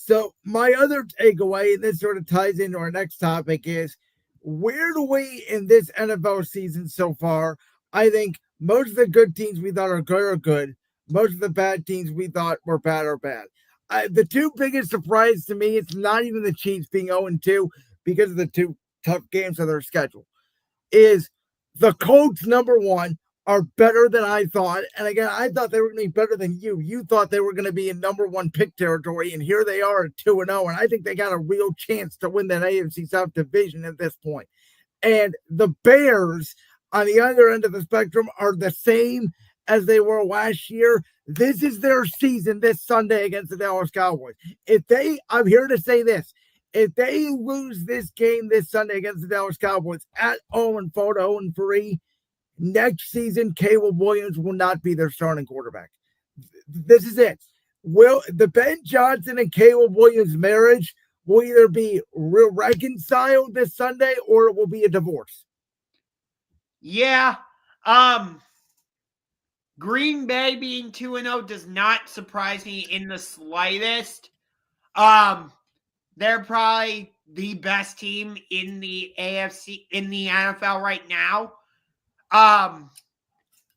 So my other takeaway, and this sort of ties into our next topic, is where do we in this NFL season so far? I think most of the good teams we thought are good. Most of the bad teams we thought were bad are bad. The two biggest surprises to me, it's not even the Chiefs being 0-2 because of the two tough games of their schedule, is the Colts, number one, are better than I thought. And again, I thought they were going to be better than you. You thought they were going to be in number one pick territory, and here they are at 2-0. And I think they got a real chance to win that AFC South division at this point. And the Bears on the other end of the spectrum are the same as they were last year. This is their season this Sunday against the Dallas Cowboys. I'm here to say this. If they lose this game this Sunday against the Dallas Cowboys at home and fall to 0-3, next season, Caleb Williams will not be their starting quarterback. This is it. Will the Ben Johnson and Caleb Williams marriage will either be reconciled this Sunday or it will be a divorce? Yeah. Green Bay being 2-0 does not surprise me in the slightest. They're probably the best team in the AFC, in the NFL right now.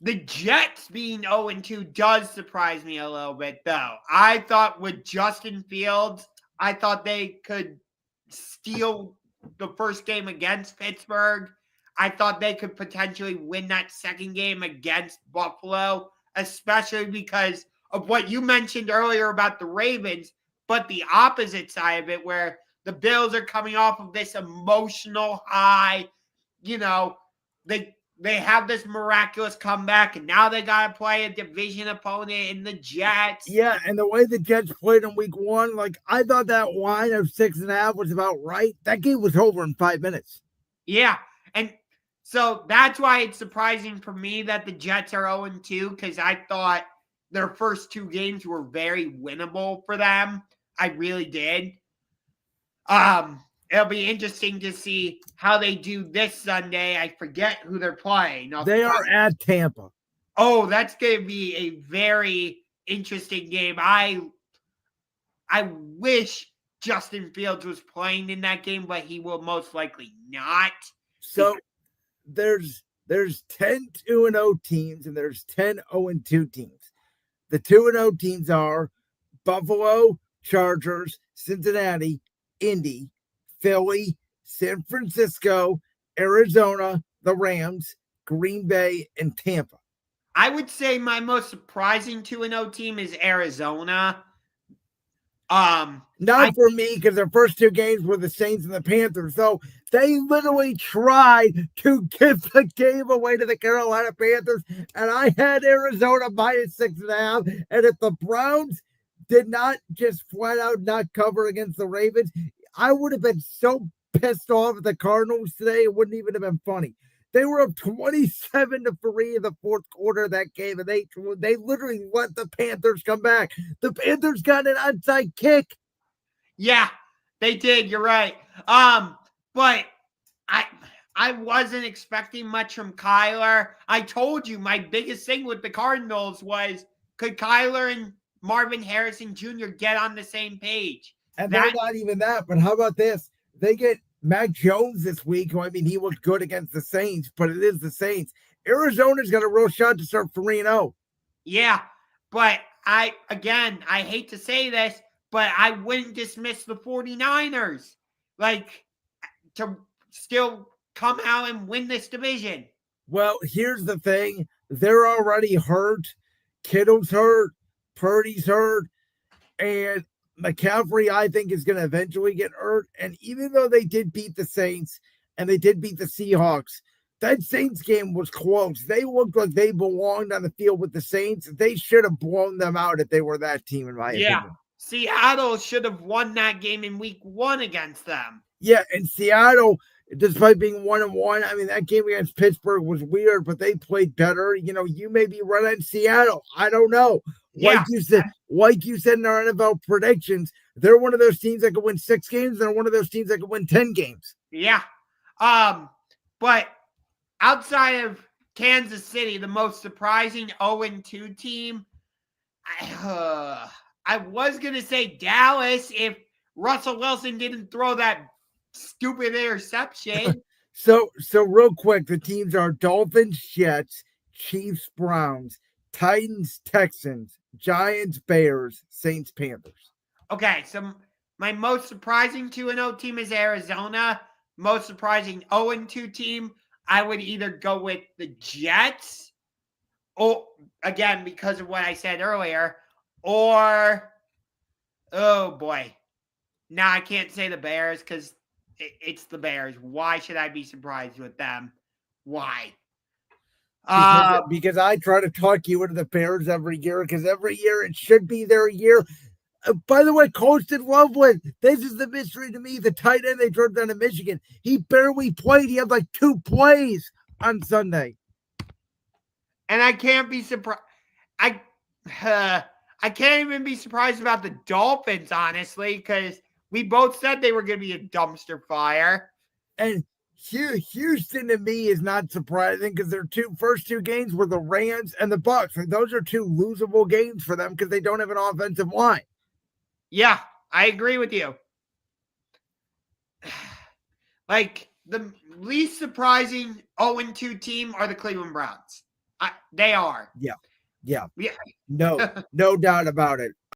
The Jets being 0-2 does surprise me a little bit, though. I thought with Justin Fields, I thought they could steal the first game against Pittsburgh. I thought they could potentially win that second game against Buffalo, especially because of what you mentioned earlier about the Ravens, but the opposite side of it, where the Bills are coming off of this emotional high. You know, they have this miraculous comeback, and now they got to play a division opponent in the Jets. Yeah, and the way the Jets played in week one, like I thought that line of 6.5 was about right. That game was over in 5 minutes. Yeah, and so that's why it's surprising for me that the Jets are 0-2, because I thought their first two games were very winnable for them. I really did. It'll be interesting to see how they do this Sunday. I forget who they're playing. They are at Tampa. Oh, that's going to be a very interesting game. I wish Justin Fields was playing in that game, but he will most likely not. So there's 10 2-0 teams and there's 10 0-2 teams. The 2-0 teams are Buffalo, Chargers, Cincinnati, Indy, Philly, San Francisco, Arizona, the Rams, Green Bay, and Tampa. I would say my most surprising 2-0 team is Arizona. Not for me, because their first two games were the Saints and the Panthers. So they literally tried to give the game away to the Carolina Panthers, and I had Arizona minus 6.5. And if the Browns did not just flat out not cover against the Ravens, I would have been so pissed off at the Cardinals today. It wouldn't even have been funny. They were up 27-3 in the fourth quarter of that game, and they literally let the Panthers come back. The Panthers got an onside kick. Yeah, they did. You're right. But I wasn't expecting much from Kyler. I told you my biggest thing with the Cardinals was, could Kyler and Marvin Harrison Jr. get on the same page? And they're not even that. But how about this? They get Mac Jones this week, who, I mean, he looked good against the Saints, but it is the Saints. Arizona's got a real shot to start 3-0. Yeah, but I hate to say this, but I wouldn't dismiss the 49ers, like, to still come out and win this division. Well, here's the thing. They're already hurt. Kittle's hurt. Purdy's hurt. And McCaffrey, I think, is going to eventually get hurt. And even though they did beat the Saints and they did beat the Seahawks, that Saints game was close. They looked like they belonged on the field with the Saints. They should have blown them out if they were that team, in my opinion. Seattle should have won that game in week 1 against them. Yeah, and Seattle, despite being 1-1, I mean, that game against Pittsburgh was weird, but they played better. You know, you may be right on Seattle. I don't know. Yeah. Like you said in our NFL predictions, they're one of those teams that could win 6 games. They're one of those teams that could win 10 games. Yeah. But outside of Kansas City, the most surprising 0-2 team, I was going to say Dallas if Russell Wilson didn't throw that stupid interception. So real quick, the teams are Dolphins, Jets, Chiefs, Browns, Titans, Texans, Giants, Bears, Saints, Panthers. Okay, so my most surprising 2-0 team is Arizona. Most surprising 0-2 team, I would either go with the Jets, or again, because of what I said earlier, or, oh boy. Now I can't say the Bears because it's the Bears. Why should I be surprised with them? Why? Because I try to talk you into the Bears every year, because every year it should be their year. By the way, Colston Loveland, this is the mystery to me. The tight end they drove down to Michigan, he barely played. He had like 2 plays on Sunday. And I can't be surprised. I can't even be surprised about the Dolphins, honestly, because we both said they were going to be a dumpster fire. And Houston to me is not surprising because their first two games were the Rams and the Bucks, and those are 2 losable games for them because they don't have an offensive line. Yeah, I agree with you. Like, the least surprising 0-2 team are the Cleveland Browns. They are. Yeah. No doubt about it.